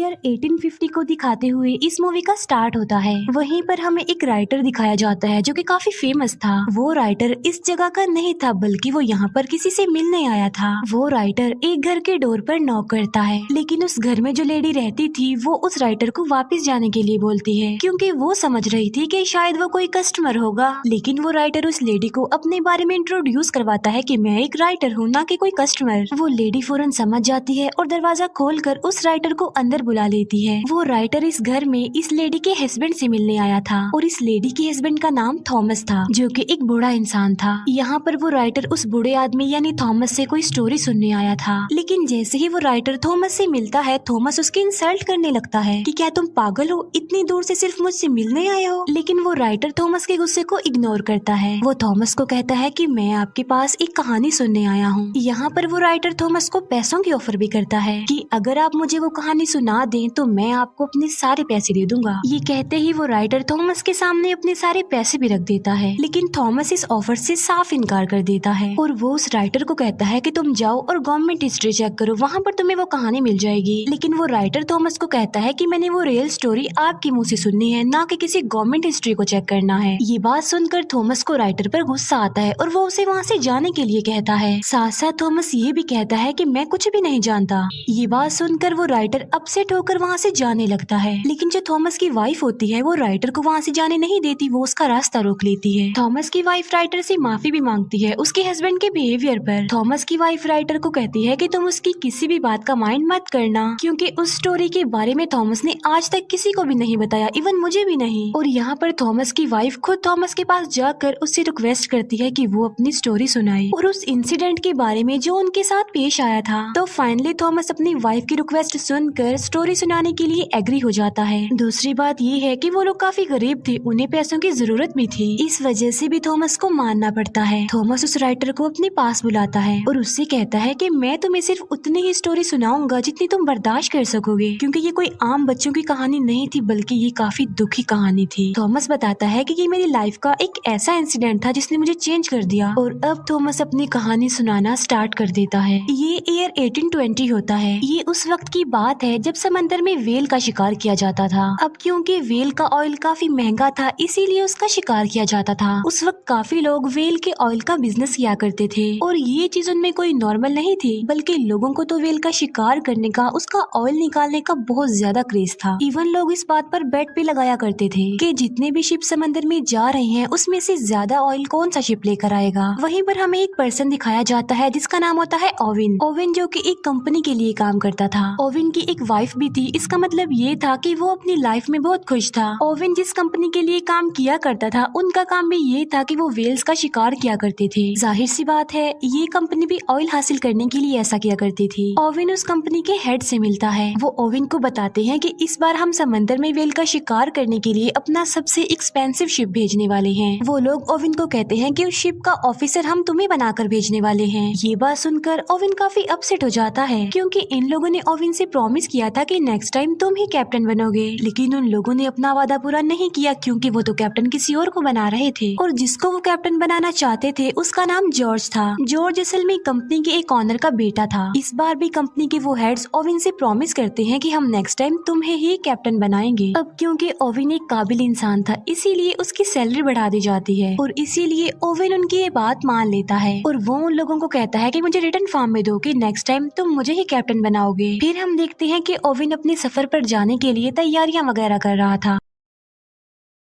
Year 1850 को दिखाते हुए इस मूवी का स्टार्ट होता है। वहीं पर हमें एक राइटर दिखाया जाता है जो कि काफी फेमस था। वो राइटर इस जगह का नहीं था बल्कि वो यहाँ पर किसी से मिलने आया था। वो राइटर एक घर के डोर पर नॉक करता है, लेकिन उस घर में जो लेडी रहती थी वो उस राइटर को वापस जाने के लिए बोलती है, क्योंकि वो समझ रही थी कि शायद वो कोई कस्टमर होगा। लेकिन वो राइटर उस लेडी को अपने बारे में इंट्रोड्यूस करवाता है कि मैं एक राइटर हूँ, ना कि कोई कस्टमर। वो लेडी फौरन समझ जाती है और दरवाजा खोलकर उस राइटर को अंदर बुला लेती है। वो राइटर इस घर में इस लेडी के हस्बैंड से मिलने आया था और इस लेडी के हस्बैंड का नाम थॉमस था, जो कि एक बूढ़ा इंसान था। यहाँ पर वो राइटर उस बूढ़े आदमी यानी थॉमस से कोई स्टोरी सुनने आया था, लेकिन जैसे ही वो राइटर थॉमस से मिलता है, थॉमस उसकी इंसल्ट करने लगता है कि क्या तुम पागल हो, इतनी दूर से सिर्फ मुझसे मिलने आए हो। लेकिन वो राइटर थॉमस के गुस्से को इग्नोर करता है। वो थॉमस को कहता है कि मैं आपके पास एक कहानी सुनने आया हूँ। यहाँ पर वो राइटर थॉमस को पैसों की ऑफर भी करता है कि अगर आप मुझे वो कहानी सुना दें तो मैं आपको अपने सारे पैसे दे दूंगा। ये कहते ही वो राइटर थॉमस के सामने अपने सारे पैसे भी रख देता है, लेकिन थॉमस इस ऑफर से साफ इनकार कर देता है और वो उस राइटर को कहता है कि तुम जाओ और गवर्नमेंट हिस्ट्री चेक करो, वहाँ पर तुम्हें वो कहानी मिल जाएगी। लेकिन वो राइटर थॉमस को कहता है कि मैंने वो रियल स्टोरी आपके मुँह से सुननी है, ना कि किसी गवर्नमेंट हिस्ट्री को चेक करना है। ये बात सुनकर थॉमस को राइटर पर गुस्सा आता है और वो उसे वहाँ से जाने के लिए कहता है। साथ साथ थॉमस ये भी कहता है कि मैं कुछ भी नहीं जानता। ये बात सुनकर वो राइटर अपसेट होकर वहाँ से जाने लगता है, लेकिन जो थॉमस की वाइफ होती है वो राइटर को वहाँ से जाने नहीं देती, वो उसका रास्ता रोक लेती है। थॉमस की वाइफ राइटर से माफी भी मांगती है उसके हस्बैंड के बिहेवियर पर। थॉमस की वाइफ राइटर को कहती है कि तुम उसकी किसी भी बात का माइंड मत करना, क्योंकि उस स्टोरी के बारे में थॉमस ने आज तक किसी को भी नहीं बताया, इवन मुझे भी नहीं। और यहाँ पर थॉमस की वाइफ खुद थॉमस के पास जाकर उससे रिक्वेस्ट करती है कि वो अपनी स्टोरी सुनाए और उस इंसिडेंट के बारे में जो उनके साथ पेश आया था। तो फाइनली थॉमस अपनी वाइफ की रिक्वेस्ट सुनकर स्टोरी सुनाने के लिए एग्री हो जाता है। दूसरी बात ये है कि वो लोग काफी गरीब थे, उन्हें पैसों की जरूरत भी थी, इस वजह से भी थॉमस को मानना पड़ता है। थॉमस उस राइटर को अपने पास बुलाता है और उससे कहता है कि मैं तुम्हें सिर्फ उतनी ही स्टोरी सुनाऊंगा जितनी तुम बर्दाश्त कर सकोगे, क्योंकि ये कोई आम बच्चों की कहानी नहीं थी बल्कि ये काफी दुखी कहानी थी। थॉमस बताता है कि ये मेरी लाइफ का एक ऐसा इंसिडेंट था जिसने मुझे चेंज कर दिया। और अब थॉमस अपनी कहानी सुनाना स्टार्ट कर देता है। ये ईयर 1820 होता है। ये उस वक्त की बात है जब समंदर में वेल का शिकार किया जाता था। अब क्योंकि वेल का ऑयल काफी महंगा था इसीलिए उसका शिकार किया जाता था। उस वक्त काफी लोग वेल के ऑयल का बिजनेस किया करते थे और ये चीज उनमें कोई नॉर्मल नहीं थी, बल्कि लोगों को तो वेल का शिकार करने का, उसका ऑयल निकालने का बहुत ज्यादा क्रेज था। इवन लोग इस बात पर बेट भी लगाया करते थे कि जितने भी शिप समंदर में जा रहे हैं उसमें से ज्यादा ऑयल कौन सा शिप लेकर आएगा। वहीं पर हमें एक पर्सन दिखाया जाता है जिसका नाम होता है ओवेन। ओवेन जो कि एक कंपनी के लिए काम करता था। ओवेन की एक वाइफ भी थी, इसका मतलब ये था कि वो अपनी लाइफ में बहुत खुश था। ओवेन जिस कंपनी के लिए काम किया करता था उनका काम भी ये था कि वो वेल्स का शिकार किया करते थे। जाहिर सी बात है ये कंपनी भी ऑयल हासिल करने के लिए ऐसा किया करती थी। ओवेन उस कंपनी के हेड से मिलता है। वो ओवेन को बताते हैं कि इस बार हम समंदर में वेल का शिकार करने के लिए अपना सबसे एक्सपेंसिव शिप भेजने वाले हैं। वो लोग ओवेन को कहते हैं कि उस शिप का ऑफिसर हम तुम्हें बनाकर भेजने वाले हैं। ये बात सुनकर ओवेन काफी अपसेट हो जाता है, क्योंकि इन लोगों ने ओवेन से प्रॉमिस किया था कि नेक्स्ट टाइम तुम ही कैप्टन बनोगे, लेकिन उन लोगों ने अपना वादा पूरा नहीं किया क्योंकि वो तो कैप्टन किसी और को बना रहे थे और जिसको वो कैप्टन बनाना चाहते थे उसका नाम जॉर्ज था। जॉर्ज असल में कंपनी के एक ऑनर का बेटा था। इस बार भी कंपनी के वो हेड्स ओवेन से प्रॉमिस करते हैं कि हम नेक्स्ट टाइम तुम्हें ही कैप्टन बनाएंगे। अब क्योंकि ओवेन एक काबिल इंसान था इसीलिए उसकी सैलरी बढ़ा दी जाती है और इसीलिए ओवेन उनकी ये बात मान लेता है और वो उन लोगों को कहता है कि मुझे रिटर्न फॉर्म में दो कि नेक्स्ट टाइम तुम मुझे ही कैप्टन बनाओगे। फिर हम देखते हैं कि ओवेन अपने सफर पर जाने के लिए तैयारियां वगैरह कर रहा था।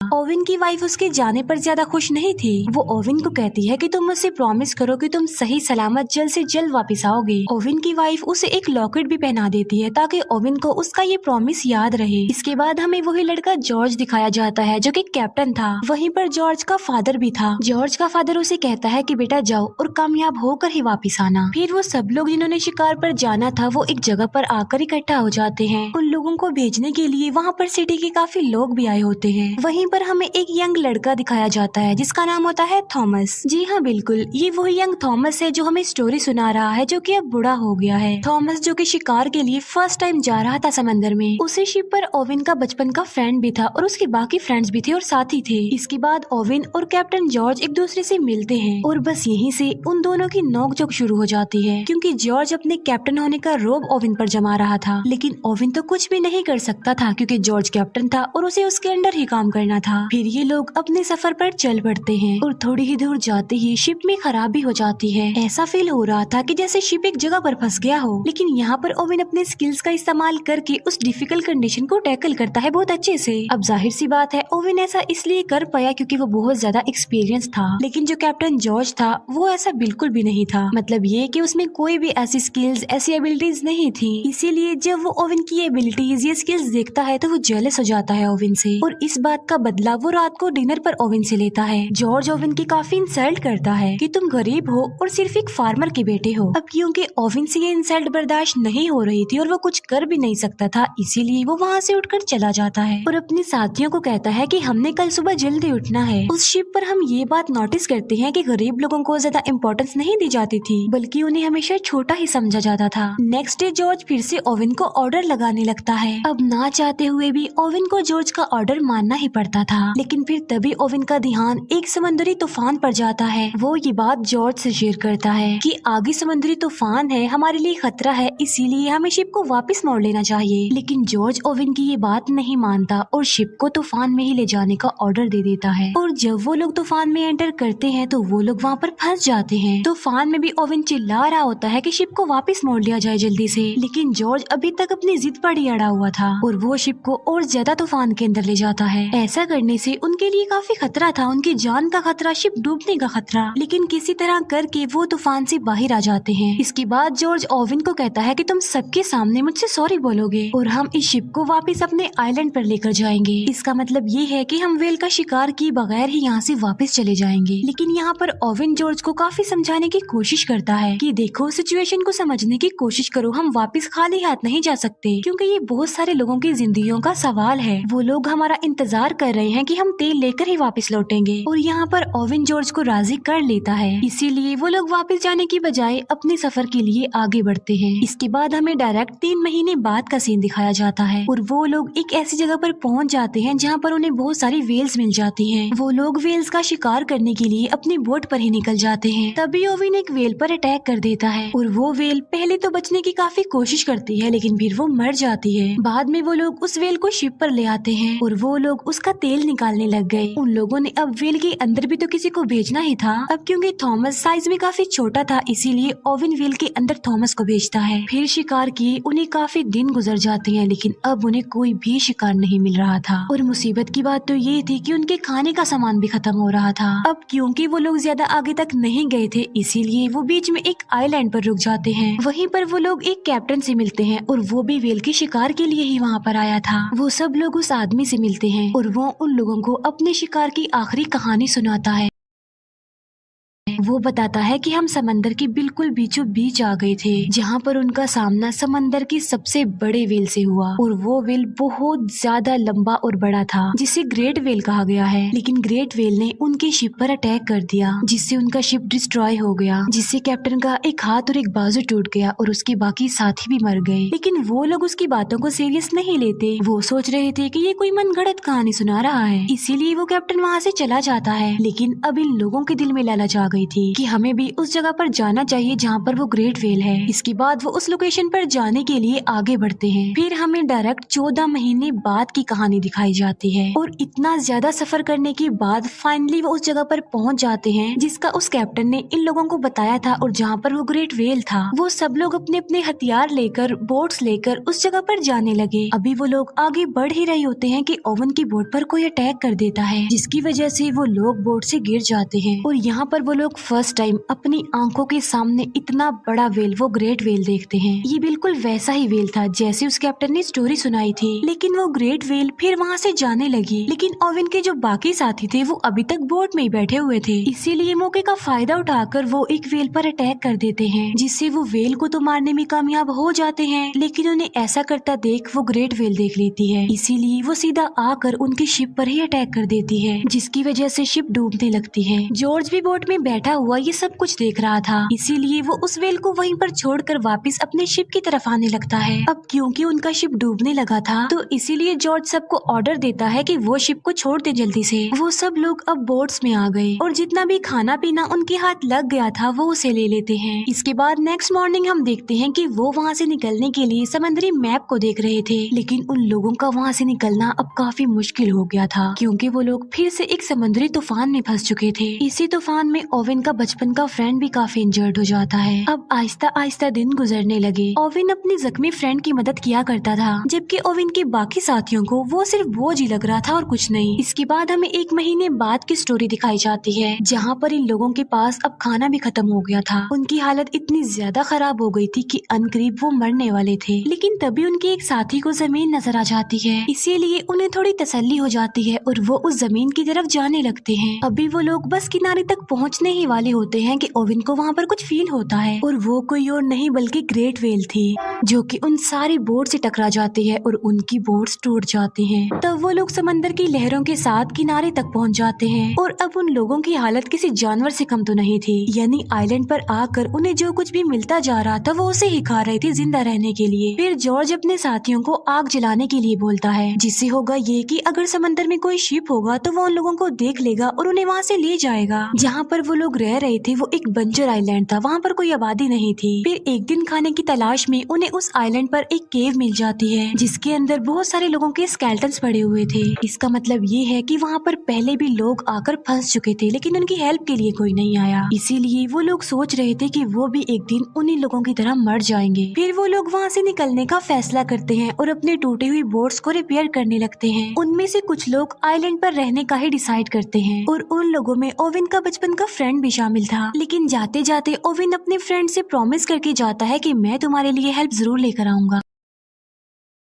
ओवेन की वाइफ उसके जाने पर ज्यादा खुश नहीं थी। वो ओवेन को कहती है कि तुम मुझसे प्रॉमिस करो कि तुम सही सलामत जल्द से जल्द वापस आओगे। ओवेन की वाइफ उसे एक लॉकेट भी पहना देती है ताकि ओवेन को उसका ये प्रॉमिस याद रहे। इसके बाद हमें वही लड़का जॉर्ज दिखाया जाता है जो कि कैप्टन था। वहीं पर जॉर्ज का फादर भी था। जॉर्ज का फादर उसे कहता है कि बेटा जाओ और कामयाब होकर ही वापस आना। फिर वो सब लोग जिन्होंने शिकार पर जाना था वो एक जगह पर आकर इकट्ठा हो जाते हैं। उन लोगों को भेजने के लिए वहाँ पर सिटी के काफी लोग भी आए होते हैं। वहीं पर पर हमें एक यंग लड़का दिखाया जाता है जिसका नाम होता है थॉमस। जी हाँ बिल्कुल, ये वही यंग थॉमस है जो हमें स्टोरी सुना रहा है, जो कि अब बूढ़ा हो गया है। थॉमस जो कि शिकार के लिए फर्स्ट टाइम जा रहा था समंदर में। उसी शिप पर ओवेन का बचपन का फ्रेंड भी था और उसके बाकी फ्रेंड्स भी थे और साथी थे। इसके बाद ओवेन और कैप्टन जॉर्ज एक दूसरे से मिलते हैं और बस यहीं से उन दोनों की नोकझोंक शुरू हो जाती है, क्योंकि जॉर्ज अपने कैप्टन होने का रोब ओवेन पर जमा रहा था। लेकिन ओवेन तो कुछ भी नहीं कर सकता था क्योंकि जॉर्ज कैप्टन था और उसे उसके अंडर ही काम करना था। फिर ये लोग अपने सफर पर चल पड़ते हैं और थोड़ी ही दूर जाते ही शिप में खराबी हो जाती है। ऐसा फील हो रहा था कि जैसे शिप एक जगह पर फंस गया हो। लेकिन यहाँ पर ओवेन अपने स्किल्स का इस्तेमाल करके उस डिफिकल्ट कंडीशन को टैकल करता है बहुत अच्छे से। अब जाहिर सी बात है ओवेन ऐसा इसलिए कर पाया क्योंकि वो बहुत ज्यादा एक्सपीरियंस था। लेकिन जो कैप्टन जॉर्ज था वो ऐसा बिल्कुल भी नहीं था। मतलब ये कि उसमें कोई भी ऐसी स्किल्स ऐसी एबिलिटीज नहीं थी। इसीलिए जब वो ओवेन की एबिलिटीज ये स्किल्स देखता है तो वो जेलस हो जाता है ओवेन से और इस बात का बदला वो रात को डिनर पर ओवेन से लेता है। जॉर्ज ओवेन की काफी इंसल्ट करता है कि तुम गरीब हो और सिर्फ एक फार्मर के बेटे हो। अब क्योंकि ओवेन से ये इंसल्ट बर्दाश्त नहीं हो रही थी और वो कुछ कर भी नहीं सकता था, इसीलिए वो वहाँ से उठकर चला जाता है और अपने साथियों को कहता है कि हमने कल सुबह जल्दी उठना है। उस शिप पर हम ये बात नोटिस करते हैं कि गरीब लोगों को ज्यादा इम्पोर्टेंस नहीं दी जाती थी, बल्कि उन्हें हमेशा छोटा ही समझा जाता था। नेक्स्ट डे जॉर्ज फिर से ओवेन को ऑर्डर लगाने लगता है। अब ना चाहते हुए भी ओवेन को जॉर्ज का ऑर्डर मानना ही पड़ता था। लेकिन फिर तभी ओवेन का ध्यान एक समुद्री तूफान पर जाता है। वो ये बात जॉर्ज से शेयर करता है कि आगे समुद्री तूफान है, हमारे लिए खतरा है, इसीलिए हमें शिप को वापस मोड़ लेना चाहिए। लेकिन जॉर्ज ओवेन की ये बात नहीं मानता और शिप को तूफान में ही ले जाने का ऑर्डर दे देता है। और जब वो लोग तूफान में एंटर करते हैं तो वो लोग वहाँ पर फंस जाते हैं। तूफान में भी ओवेन चिल्ला रहा होता है कि शिप को वापस मोड़ लिया जाए जल्दी से। लेकिन जॉर्ज अभी तक अपनी जिद पर ही अड़ा हुआ था और वो शिप को और ज्यादा तूफान के अंदर ले जाता है। ऐसा करने से उनके लिए काफी खतरा था, उनकी जान का खतरा, शिप डूबने का खतरा। लेकिन किसी तरह करके वो तूफान से बाहर आ जाते हैं। इसके बाद जॉर्ज ओवेन को कहता है कि तुम सबके सामने मुझसे सॉरी बोलोगे और हम इस शिप को वापस अपने आइलैंड पर लेकर जाएंगे। इसका मतलब ये है कि हम वेल का शिकार किए बगैर ही यहाँ से वापस चले जाएंगे। लेकिन यहाँ पर ओवेन जॉर्ज को काफी समझाने की कोशिश करता है कि देखो, सिचुएशन को समझने की कोशिश करो, हम वापस खाली हाथ नहीं जा सकते क्योंकि ये बहुत सारे लोगों की जिंदगियों का सवाल है। वो लोग हमारा इंतजार कर रहे हैं कि हम तेल लेकर ही वापस लौटेंगे। और यहाँ पर ओवेन जॉर्ज को राजी कर लेता है। इसीलिए वो लोग वापस जाने की बजाय अपने सफर के लिए आगे बढ़ते हैं। इसके बाद हमें डायरेक्ट 3 महीने बाद का सीन दिखाया जाता है और वो लोग एक ऐसी जगह पर पहुंच जाते हैं जहाँ पर उन्हें बहुत सारी वेल्स मिल जाती हैं। वो लोग वेल्स का शिकार करने के लिए अपनी बोट पर ही निकल जाते हैं। तभी ओवेन एक वेल पर अटैक कर देता है और वो वेल पहले तो बचने की काफी कोशिश करती है लेकिन फिर वो मर जाती है। बाद में वो लोग उस वेल को शिप पर ले आते हैं और वो लोग उसका तेल निकालने लग गए। उन लोगों ने अब वेल के अंदर भी तो किसी को भेजना ही था। अब क्योंकि थॉमस साइज में काफी छोटा था, इसीलिए ओवेन वेल के अंदर थॉमस को भेजता है। फिर शिकार किए उन्हें काफी दिन गुजर जाते हैं लेकिन अब उन्हें कोई भी शिकार नहीं मिल रहा था। और मुसीबत की बात तो ये थी कि उनके खाने का सामान भी खत्म हो रहा था। अब क्योंकि वो लोग ज्यादा आगे तक नहीं गए थे, इसीलिए वो बीच में एक आइलैंड पर रुक जाते हैं। वहीं पर वो लोग एक कैप्टन से मिलते हैं और वो भी वेल के शिकार के लिए ही वहाँ पर आया था। वो सब लोग उस आदमी से मिलते हैं और वो उन लोगों को अपने शिकार की आखिरी कहानी सुनाता है। वो बताता है कि हम समंदर के बिल्कुल बीचों बीच आ गए थे जहाँ पर उनका सामना समंदर की सबसे बड़े वेल से हुआ और वो वेल बहुत ज्यादा लंबा और बड़ा था जिसे ग्रेट वेल कहा गया है। लेकिन ग्रेट वेल ने उनके शिप पर अटैक कर दिया जिससे उनका शिप डिस्ट्रॉय हो गया, जिससे कैप्टन का एक हाथ और एक बाजू टूट गया और उसके बाकी साथी भी मर गए। लेकिन वो लोग उसकी बातों को सीरियस नहीं लेते। वो सोच रहे थे कि ये कोई मनगढ़ंत कहानी सुना रहा है, इसीलिए वो कैप्टन वहाँ से चला जाता है। लेकिन अब इन लोगों के दिल में लालच आ गई थी कि हमें भी उस जगह पर जाना चाहिए जहाँ पर वो ग्रेट वेल है। इसके बाद वो उस लोकेशन पर जाने के लिए आगे बढ़ते हैं। फिर हमें डायरेक्ट 14 महीने बाद की कहानी दिखाई जाती है और इतना ज्यादा सफर करने के बाद फाइनली वो उस जगह पर पहुँच जाते हैं जिसका उस कैप्टन ने इन लोगों को बताया था और जहाँ पर वो ग्रेट वेल था। वो सब लोग अपने अपने हथियार लेकर, बोट्स लेकर उस जगह पर जाने लगे। अभी वो लोग आगे बढ़ ही रहे होते हैं कि ओवेन की बोट पर कोई अटैक कर देता है जिसकी वजह से वो लोग बोट से गिर जाते हैं और यहाँ पर वो लोग फर्स्ट टाइम अपनी आंखों के सामने इतना बड़ा वेल, वो ग्रेट वेल देखते हैं। ये बिल्कुल वैसा ही वेल था जैसे उस कैप्टन ने स्टोरी सुनाई थी, लेकिन वो ग्रेट वेल फिर वहाँ से जाने लगी। लेकिन ओवेन के जो बाकी साथी थे वो अभी तक बोट में ही बैठे हुए थे, इसीलिए मौके का फायदा उठाकर वो एक वेल पर अटैक कर देते हैं, जिससे वो वेल को तो मारने में कामयाब हो जाते हैं। लेकिन उन्हें ऐसा करता देख वो ग्रेट वेल देख लेती है, इसीलिए वो सीधा आकर उनकी शिप पर ही अटैक कर देती है, जिसकी वजह से शिप डूबने लगती है। जॉर्ज भी बोट में बैठा हुआ ये सब कुछ देख रहा था, इसीलिए वो उस वेल को वहीं पर छोड़कर वापस अपने शिप की तरफ आने लगता है। अब क्योंकि उनका शिप डूबने लगा था तो इसीलिए जॉर्ज सबको ऑर्डर देता है कि वो शिप को छोड़ दे जल्दी से। वो सब लोग अब बोट्स में आ गए और जितना भी खाना पीना उनके हाथ लग गया था वो उसे ले लेते हैं। इसके बाद नेक्स्ट मॉर्निंग हम देखते हैं कि वो वहाँ से निकलने के लिए समुद्री मैप को देख रहे थे, लेकिन उन लोगों का वहाँ से निकलना अब काफी मुश्किल हो गया था, क्योंकि वो लोग फिर से एक समुद्री तूफान में फंस चुके थे। इसी तूफान में ओवेन का बचपन का फ्रेंड भी काफी इंजर्ड हो जाता है। अब आहिस्ता आहिस्ता दिन गुजरने लगे। ओवेन अपनी जख्मी फ्रेंड की मदद किया करता था, जबकि ओवेन के बाकी साथियों को वो सिर्फ बोझ ही लग रहा था और कुछ नहीं। इसके बाद हमें 1 महीने बाद की स्टोरी दिखाई जाती है, जहाँ पर इन लोगों के पास अब खाना भी खत्म हो गया था। उनकी हालत इतनी ज्यादा खराब हो गई थी कि अनकरीब वो मरने वाले थे। लेकिन तभी उनके एक साथी को जमीन नजर आ जाती है, इसीलिए उन्हें थोड़ी तसल्ली हो जाती है और वो उस जमीन की तरफ जाने लगते हैं। अभी वो लोग बस किनारे तक पहुँचने ही वाले होते हैं कि ओवेन को वहाँ पर कुछ फील होता है, और वो कोई और नहीं बल्कि ग्रेट वेल थी, जो कि उन सारी बोट से टकरा जाती है और उनकी बोट्स टूट जाती हैं। तब वो लोग समंदर की लहरों के साथ किनारे तक पहुंच जाते हैं, और अब उन लोगों की हालत किसी जानवर से कम तो नहीं थी। यानी आइलैंड पर आकर उन्हें जो कुछ भी मिलता जा रहा था वो उसे ही खा रहे थे जिंदा रहने के लिए। फिर जॉर्ज अपने साथियों को आग जलाने के लिए बोलता है, जिससे होगा ये कि अगर समंदर में कोई शिप होगा तो वो उन लोगों को देख लेगा और उन्हें वहाँ से ले जाएगा। जहाँ पर वो लोग रह रहे थे वो एक बंजर आइलैंड था, वहाँ पर कोई आबादी नहीं थी। फिर एक दिन खाने की तलाश में उन्हें उस आइलैंड पर एक केव मिल जाती है, जिसके अंदर बहुत सारे लोगों के स्केलेटन्स पड़े हुए थे। इसका मतलब ये है कि वहाँ पर पहले भी लोग आकर फंस चुके थे, लेकिन उनकी हेल्प के लिए कोई नहीं आया। इसीलिए वो लोग सोच रहे थे कि वो भी एक दिन उन्हीं लोगों की तरह मर जाएंगे। फिर वो लोग वहाँ से निकलने का फैसला करते हैं और अपनी टूटी हुई बोट्स को रिपेयर करने लगते हैं। उनमें से कुछ लोग आइलैंड पर रहने का ही डिसाइड करते हैं, और उन लोगों में ओवेन का बचपन का फ्रेंड भी शामिल था। लेकिन जाते जाते ओवेन अपने फ्रेंड से प्रॉमिस करके जाता है कि मैं तुम्हारे लिए हेल्प जरूर लेकर आऊंगा।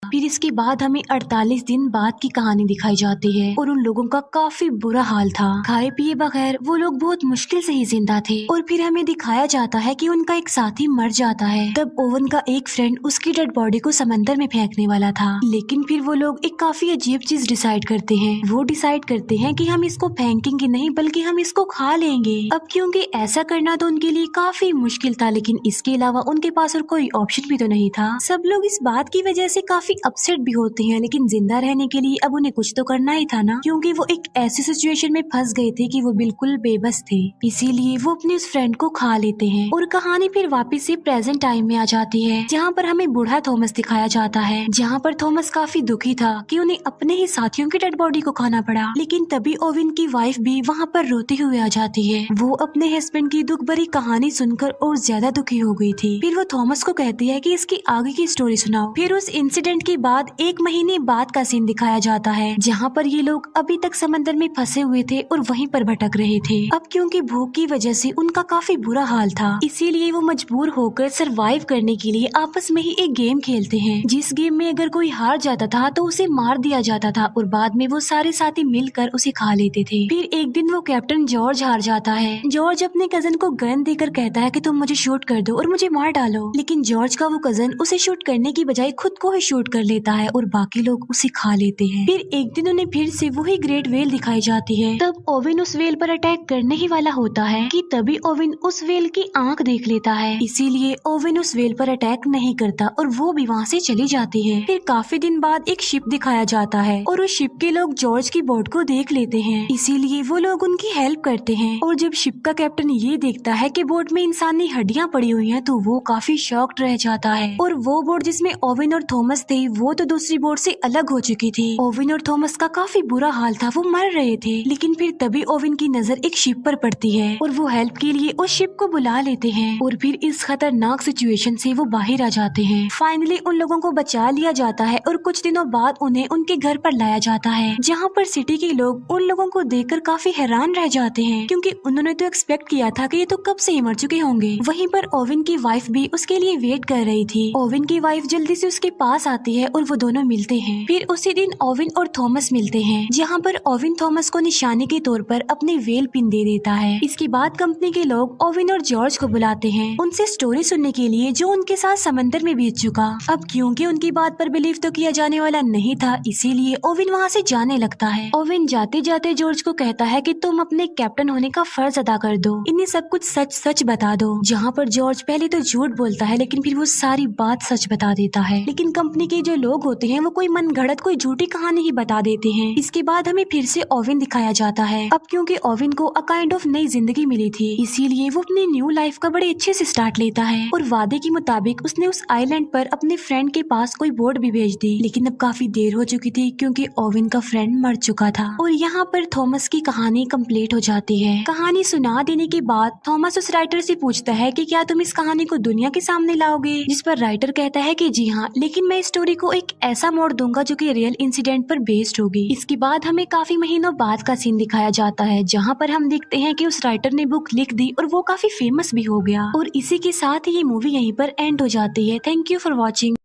फिर इसके बाद हमें 48 दिन बाद की कहानी दिखाई जाती है, और उन लोगों का काफी बुरा हाल था। खाए पिए बगैर वो लोग बहुत मुश्किल से ही जिंदा थे। और फिर हमें दिखाया जाता है कि उनका एक साथी मर जाता है। तब ओवन का एक फ्रेंड उसकी डेड बॉडी को समंदर में फेंकने वाला था, लेकिन फिर वो लोग एक काफी अजीब चीज डिसाइड करते हैं। वो डिसाइड करते हैं कि हम इसको फेंकेंगे नहीं बल्कि हम इसको खा लेंगे। अब क्योंकि ऐसा करना तो उनके लिए काफी मुश्किल था, लेकिन इसके अलावा उनके पास और कोई ऑप्शन भी तो नहीं था। सब लोग इस बात की वजह से काफी अपसेट भी होते हैं, लेकिन जिंदा रहने के लिए अब उन्हें कुछ तो करना ही था ना, क्योंकि वो एक ऐसी सिचुएशन में फंस गए थे कि वो बिल्कुल बेबस थे। इसीलिए वो अपने उस फ्रेंड को खा लेते हैं, और कहानी फिर वापस से प्रेजेंट टाइम में आ जाती है, जहाँ पर हमें बूढ़ा थॉमस दिखाया जाता है। जहाँ पर थॉमस काफी दुखी था कि उन्हें अपने ही साथियों की डेड बॉडी को खाना पड़ा। लेकिन तभी ओवेन की वाइफ भी वहाँ पर रोते हुए आ जाती है। वो अपने हस्बैंड की दुख भरी कहानी सुनकर और ज्यादा दुखी हो गई थी। फिर वो थॉमस को कहती है कि इसकी आगे की स्टोरी सुनाओ। फिर उस इंसिडेंट के बाद 1 महीने बाद का सीन दिखाया जाता है, जहाँ पर ये लोग अभी तक समंदर में फंसे हुए थे और वहीं पर भटक रहे थे। अब क्योंकि भूख की वजह से उनका काफी बुरा हाल था, इसीलिए वो मजबूर होकर सरवाइव करने के लिए आपस में ही एक गेम खेलते हैं, जिस गेम में अगर कोई हार जाता था तो उसे मार दिया जाता था, और बाद में वो सारे साथी मिलकर उसे खा लेते थे। फिर एक दिन वो कैप्टन जॉर्ज हार जाता है। जॉर्ज अपने कजन को गन देकर कहता है कि तुम मुझे शूट कर दो और मुझे मार डालो, लेकिन जॉर्ज का वो कजन उसे शूट करने की बजाय खुद को ही शूट कर लेता है और बाकी लोग उसे खा लेते हैं। फिर एक दिन उन्हें फिर से वही ग्रेट वेल दिखाई जाती है। तब ओवेन उस वेल पर अटैक करने ही वाला होता है कि तभी ओवेन उस वेल की आंख देख लेता है, इसीलिए ओवेन उस वेल पर अटैक नहीं करता और वो भी वहाँ से चली जाती है। फिर काफी दिन बाद एक शिप दिखाया जाता है, और उस शिप के लोग जॉर्ज की बोट को देख लेते हैं, इसीलिए वो लोग उनकी हेल्प करते हैं। और जब शिप का कैप्टन ये देखता है कि बोट में इंसानी हड्डियां पड़ी हुई हैं, तो वो काफी शॉक्ड रह जाता है। और वो बोट जिसमें ओवेन और थॉमस थे क्योंकि वो तो दूसरी बोट से अलग हो चुकी थी। ओविन और थॉमस का काफी बुरा हाल था, वो मर रहे थे। लेकिन फिर तभी ओविन की नजर एक शिप पर पड़ती है और वो हेल्प के लिए उस शिप को बुला लेते हैं और फिर इस खतरनाक सिचुएशन से वो बाहर आ जाते हैं। फाइनली उन लोगों को बचा लिया जाता है और कुछ दिनों बाद उन्हें उनके घर पर लाया जाता है, जहाँ पर सिटी के लोग उन लोगों को देखकर काफी हैरान रह जाते हैं, क्योंकि उन्होंने तो एक्सपेक्ट किया था कि ये तो कब से ही मर चुके होंगे। वहीं पर ओविन की वाइफ भी उसके लिए वेट कर रही थी। ओविन की वाइफ जल्दी से उसके पास आती है और वो दोनों मिलते हैं। फिर उसी दिन ओविन और थॉमस मिलते हैं, जहाँ पर ओविन थॉमस को निशाने के तौर पर अपनी वेल पिन दे देता है। इसके बाद कंपनी के लोग ओविन और जॉर्ज को बुलाते हैं उनसे स्टोरी सुनने के लिए, जो उनके साथ समंदर में बीत चुका। अब क्योंकि उनकी बात पर बिलीव तो किया जाने वाला नहीं था, इसीलिए ओविन वहाँ से जाने लगता है। ओविन जाते जाते जॉर्ज को कहता है कि तुम अपने कैप्टन होने का फर्ज अदा कर दो, इन्हें सब कुछ सच सच बता दो। जहाँ पर जॉर्ज पहले तो झूठ बोलता है, लेकिन फिर वो सारी बात सच बता देता है। लेकिन कंपनी के जो लोग होते हैं वो कोई मनगढ़ंत कोई झूठी कहानी ही बता देते हैं। इसके बाद हमें फिर से ओविन दिखाया जाता है। अब क्योंकि ओविन को अ काइंड ऑफ नई जिंदगी मिली थी, इसीलिए वो अपनी न्यू लाइफ का बड़े अच्छे से स्टार्ट लेता है और वादे के मुताबिक उसने उस आइलैंड पर अपने फ्रेंड के पास कोई बोट भी भेज दी। लेकिन अब काफी देर हो चुकी थी, क्योंकि ओविन का फ्रेंड मर चुका था। और यहाँ पर थॉमस की कहानी कंप्लीट हो जाती है। कहानी सुना देने के बाद थॉमस उस राइटर से पूछता है कि क्या तुम इस कहानी को दुनिया के सामने लाओगे, जिस पर राइटर कहता है कि जी हाँ, लेकिन मैं इस स्टोरी को एक ऐसा मोड़ दूंगा जो कि रियल इंसिडेंट पर बेस्ड होगी। इसके बाद हमें काफी महीनों बाद का सीन दिखाया जाता है, जहाँ पर हम देखते हैं कि उस राइटर ने बुक लिख दी और वो काफी फेमस भी हो गया। और इसी के साथ ही ये मूवी यहीं पर एंड हो जाती है। Thank you for watching.